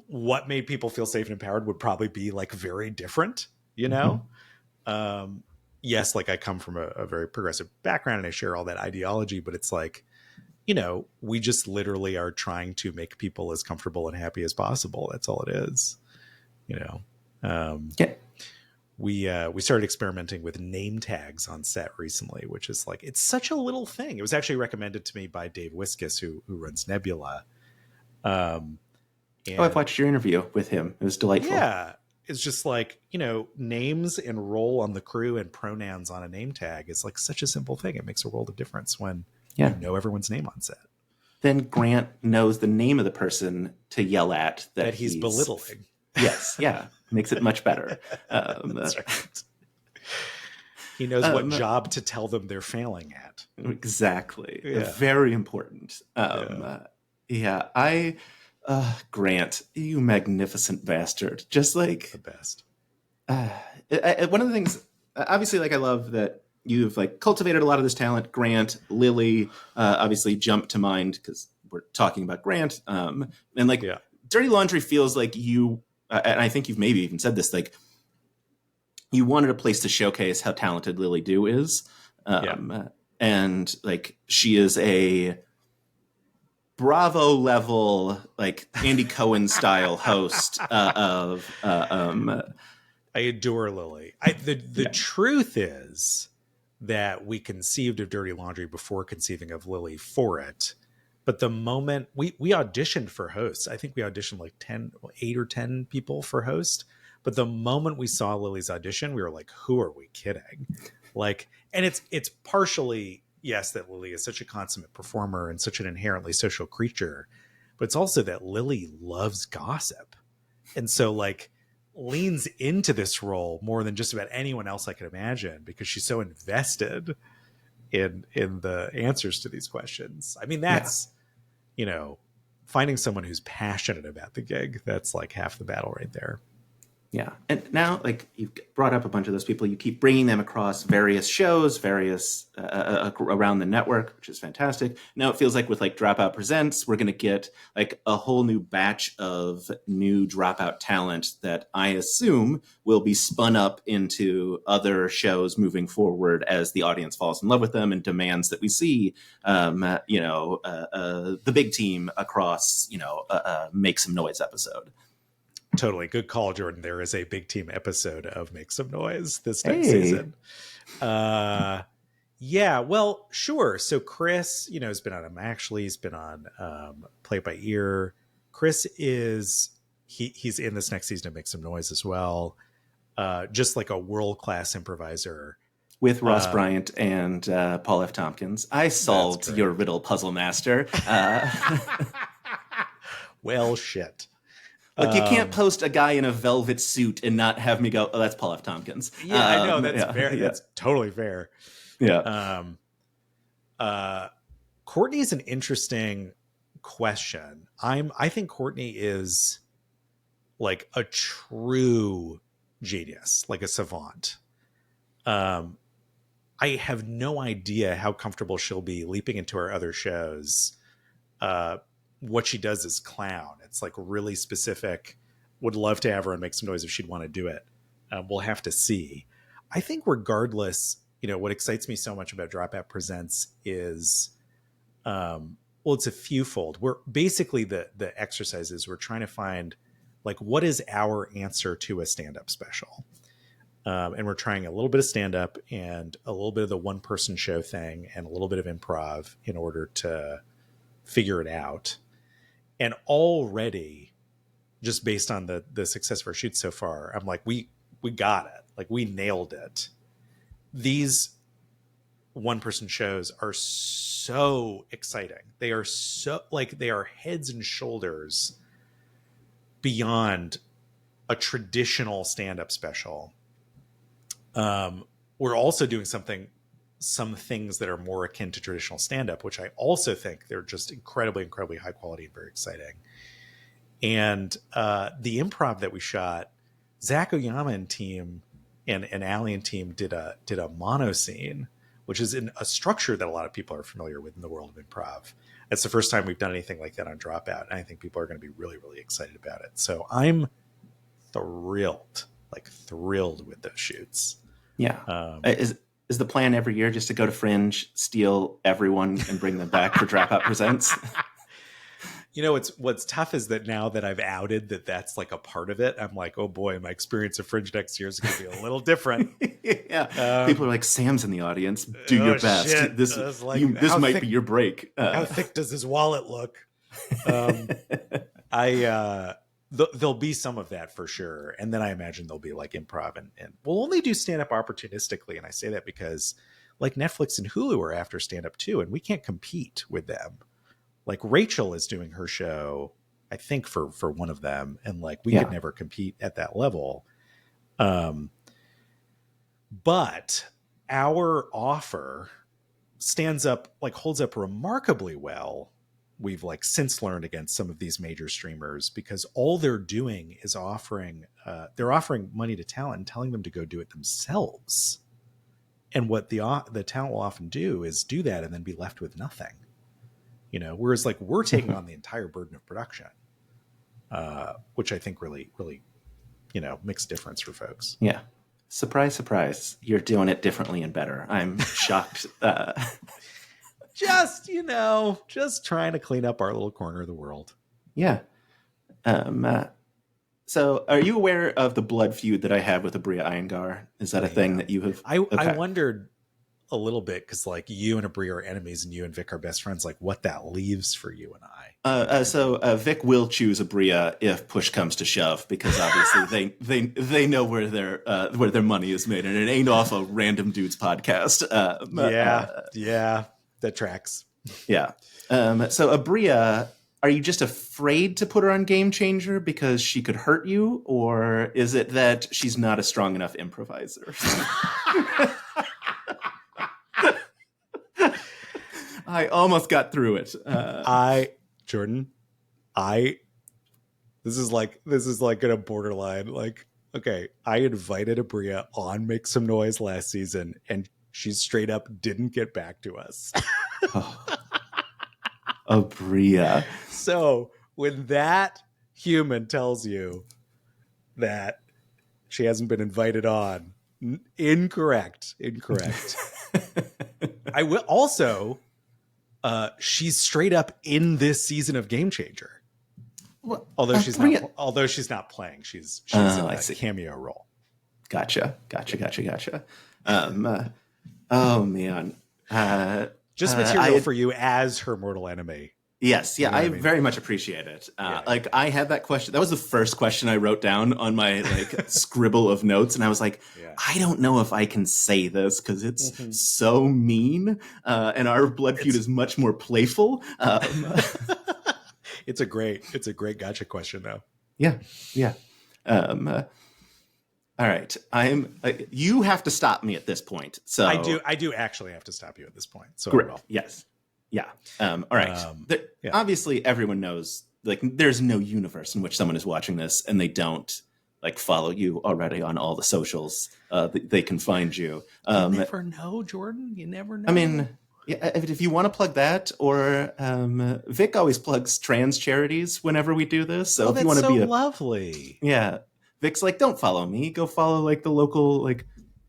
Speaker 2: what made people feel safe and empowered would probably be like very different, you
Speaker 1: Mm-hmm.
Speaker 2: know? Um, yes, like I come from a very progressive background and I share all that ideology, but it's like, we just literally are trying to make people as comfortable and happy as possible. That's all it is, you know. Um,
Speaker 1: Yeah.
Speaker 2: we started experimenting with name tags on set recently, which is like, it's such a little thing. It was actually recommended to me by Dave Wiskus, who runs Nebula. Um,
Speaker 1: Oh, I've
Speaker 2: and
Speaker 1: watched your interview with him. It was delightful.
Speaker 2: yeah, it's just like, names and role on the crew and pronouns on a name tag is like such a simple thing. It makes a world of difference when you
Speaker 1: Yeah.
Speaker 2: know everyone's name on set
Speaker 1: Then Grant knows the name of the person to yell at that
Speaker 2: that he's
Speaker 1: he's.
Speaker 2: belittling.
Speaker 1: Yes, yeah, makes it much better.
Speaker 2: That's right. He knows what job to tell them they're failing at.
Speaker 1: Exactly.
Speaker 2: Yeah.
Speaker 1: Very important.
Speaker 2: Yeah.
Speaker 1: Yeah, Grant, you magnificent bastard. Just
Speaker 2: The
Speaker 1: like,
Speaker 2: best.
Speaker 1: uh, one of the things, obviously, like I love that you've like cultivated a lot of this talent. Grant, Lily, obviously jumped to mind because we're talking about Grant. And like
Speaker 2: Yeah.
Speaker 1: Dirty Laundry feels like you, and I think you've maybe even said this, like you wanted a place to showcase how talented Lily Do is.
Speaker 2: Yeah.
Speaker 1: And like she is a Bravo level, like Andy Cohen style host
Speaker 2: I adore Lily. The
Speaker 1: yeah.
Speaker 2: truth is that we conceived of Dirty Laundry before conceiving of Lily for it. But the moment we auditioned for hosts, I think we auditioned like 8 or 10 people for host. But the moment we saw Lily's audition, we were like, who are we kidding? Like, and it's partially, yes, that Lily is such a consummate performer and such an inherently social creature, but it's also that Lily loves gossip. And so like leans into this role more than just about anyone else I could imagine because she's so invested in the answers to these questions. I mean,
Speaker 1: Yeah.
Speaker 2: that's, you know, finding someone who's passionate about the gig, that's like half the battle right there.
Speaker 1: Yeah. And now, like, you've brought up a bunch of those people. You keep bringing them across various shows, various around the network, which is fantastic. Now it feels like with like Dropout Presents, we're going to get like a whole new batch of new Dropout talent that I assume will be spun up into other shows moving forward as the audience falls in love with them and demands that we see, the big team across, Make Some Noise episode.
Speaker 2: Totally. Good call, Jordan. There is a big team episode of Make Some Noise this next
Speaker 1: Hey.
Speaker 2: season. Yeah, well, sure. So Chris, has been on he's been on Play It By Ear. Chris he's in this next season of Make Some Noise as well. Just like a world-class improviser.
Speaker 1: With Ross Bryant and Paul F. Tompkins. I solved your riddle, Puzzle Master.
Speaker 2: Well, shit.
Speaker 1: Like, you can't post a guy in a velvet suit and not have me go, oh, that's Paul F. Tompkins.
Speaker 2: Yeah, I know. That's
Speaker 1: fair.
Speaker 2: Yeah. That's totally fair.
Speaker 1: Yeah.
Speaker 2: Courtney is an interesting question. I think Courtney is like a true genius, like a savant. I have no idea how comfortable she'll be leaping into her other shows. What she does is clown. It's like really specific. Would love to have her and Make Some Noise if she'd want to do it. We'll have to see. I think regardless, what excites me so much about Dropout Presents is, it's a fewfold. We're basically the exercise is we're trying to find like, what is our answer to a stand-up special? And we're trying a little bit of stand-up and a little bit of the one-person show thing and a little bit of improv in order to figure it out. And already, just based on the success of our shoots so far, I'm like, we got it. Like, we nailed it. one-person shows are so exciting. They are so, like, they are heads and shoulders beyond a traditional stand-up special. We're also doing some things that are more akin to traditional stand-up, which I also think they're just incredibly, incredibly high quality and very exciting. And the improv that we shot, Zach Oyama and team and Ali and team did a mono scene, which is in a structure that a lot of people are familiar with in the world of improv. It's the first time we've done anything like that on Dropout, and I think people are going to be really, really excited about it. So I'm thrilled with those shoots.
Speaker 1: Yeah. Is the plan every year just to go to Fringe, steal everyone, and bring them back for Dropout Presents?
Speaker 2: You know, what's tough is that now that I've outed that that's like a part of it, I'm like, oh boy, my experience of Fringe next year is going to be a little different.
Speaker 1: Yeah, people are like, Sam's in the audience. Do your best.
Speaker 2: Shit.
Speaker 1: This might be your break.
Speaker 2: How thick does his wallet look? There'll be some of that for sure, and then I imagine there'll be like improv, and we'll only do stand up opportunistically. And I say that because like Netflix and Hulu are after stand up too, and we can't compete with them. Like Rachel is doing her show, I think for one of them, and like we could never compete at that level. But our offer holds up remarkably well. We've like since learned against some of these major streamers, because all they're doing is they're offering money to talent and telling them to go do it themselves. And what the talent will often do is do that and then be left with nothing. You know, whereas like we're taking on the entire burden of production, which I think really, really, you know, makes a difference for folks.
Speaker 1: Yeah. Surprise, surprise. You're doing it differently and better. I'm shocked.
Speaker 2: Just trying to clean up our little corner of the world.
Speaker 1: Yeah. So are you aware of the blood feud that I have with Abria Iyengar? Is that a thing that you have?
Speaker 2: I wondered a little bit, because like you and Abria are enemies and you and Vic are best friends, like what that leaves for you and I.
Speaker 1: So Vic will choose Abria if push comes to shove, because obviously they know where their money is made, and it ain't off a random dude's podcast.
Speaker 2: Yeah, that tracks.
Speaker 1: Yeah. So Abria, are you just afraid to put her on Game Changer because she could hurt you, or is it that she's not a strong enough improviser? I almost got through it.
Speaker 2: Jordan, this is like in a borderline. Like, okay, I invited Abria on Make Some Noise last season, and she straight up didn't get back to us.
Speaker 1: Abria.
Speaker 2: So when that human tells you that she hasn't been invited on, incorrect. I will also. She's straight up in this season of Game Changer.
Speaker 1: Well,
Speaker 2: although she's not playing, she's in a cameo role.
Speaker 1: Gotcha. Oh man.
Speaker 2: Just material for you as her mortal enemy.
Speaker 1: Yes, yeah, I very much appreciate it. Like I had that question. That was the first question I wrote down on my like scribble of notes, and I was like, I don't know if I can say this because it's so mean, and our blood feud is much more playful.
Speaker 2: It's a great gotcha question though.
Speaker 1: Yeah. All right, you have to stop me at this point. So
Speaker 2: I do actually have to stop you at this point. So
Speaker 1: great. Yes. Yeah. All right. Obviously, everyone knows, like, there's no universe in which someone is watching this and they don't like follow you already on all the socials. They can find you.
Speaker 2: You never know, Jordan. You never know.
Speaker 1: I mean, if you want to plug that, or Vic always plugs trans charities whenever we do this. So if you want to be
Speaker 2: lovely.
Speaker 1: Yeah. Vic's like, don't follow me. Go follow like the local like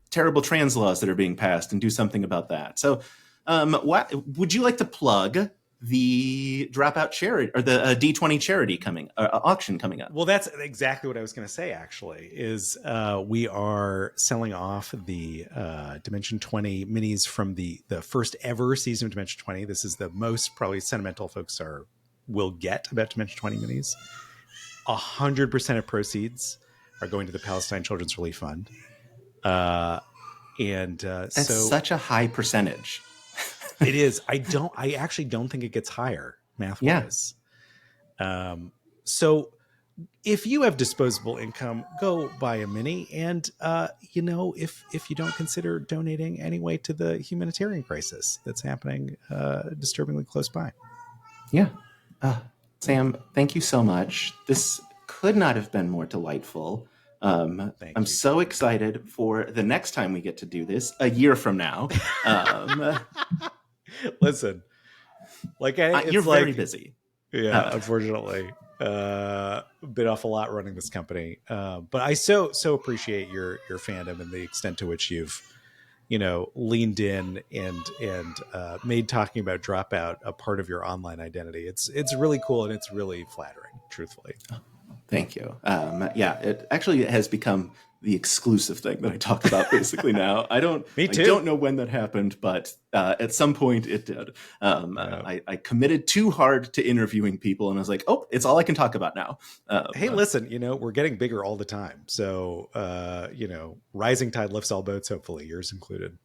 Speaker 1: terrible trans laws that are being passed and do something about that. So. What would you like to plug the Dropout charity or the D20 charity auction coming up?
Speaker 2: Well, that's exactly what I was going to say. Actually, is we are selling off the Dimension 20 minis from the first ever season of Dimension 20. This is the most probably sentimental folks will get about Dimension 20 minis. 100% of proceeds are going to the Palestine Children's Relief Fund. And
Speaker 1: That's
Speaker 2: so
Speaker 1: such a high percentage.
Speaker 2: it is. I actually don't think it gets higher math
Speaker 1: Yeah.
Speaker 2: wise. So if you have disposable income, go buy a mini. And, if you don't consider donating anyway to the humanitarian crisis that's happening disturbingly close by.
Speaker 1: Yeah. Sam, thank you so much. This could not have been more delightful.
Speaker 2: Thank
Speaker 1: I'm
Speaker 2: you,
Speaker 1: so
Speaker 2: Jordan.
Speaker 1: excited for the next time we get to do this a year from now.
Speaker 2: Listen,
Speaker 1: You're
Speaker 2: it's
Speaker 1: very
Speaker 2: like,
Speaker 1: busy.
Speaker 2: yeah, unfortunately, bit off a lot running this company. But I so appreciate your fandom and the extent to which you've leaned in and made talking about Dropout a part of your online identity. It's really cool and it's really flattering, truthfully.
Speaker 1: Thank you. Yeah, it actually has become the exclusive thing that I talk about basically now.
Speaker 2: Me
Speaker 1: I
Speaker 2: too.
Speaker 1: don't know when that happened, but at some point it did. I committed too hard to interviewing people, and I was like, oh, it's all I can talk about now.
Speaker 2: Hey, listen, we're getting bigger all the time. So, rising tide lifts all boats, hopefully, yours included.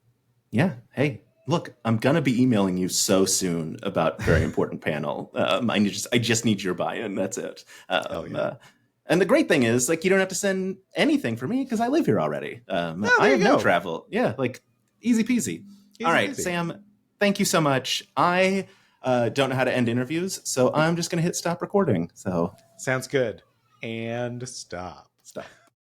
Speaker 1: Yeah. Hey, look, I'm gonna be emailing you so soon about very important panel. I just need your buy-in. That's it.
Speaker 2: Hell yeah.
Speaker 1: And the great thing is, like, you don't have to send anything for me because I live here already.
Speaker 2: Oh,
Speaker 1: I
Speaker 2: there
Speaker 1: have
Speaker 2: you
Speaker 1: no
Speaker 2: go.
Speaker 1: travel. Yeah, like easy peasy. All
Speaker 2: Easy
Speaker 1: right,
Speaker 2: peasy.
Speaker 1: Sam. Thank you so much. I don't know how to end interviews, so I'm just gonna hit stop recording. So
Speaker 2: Sounds good. And stop.
Speaker 1: stop.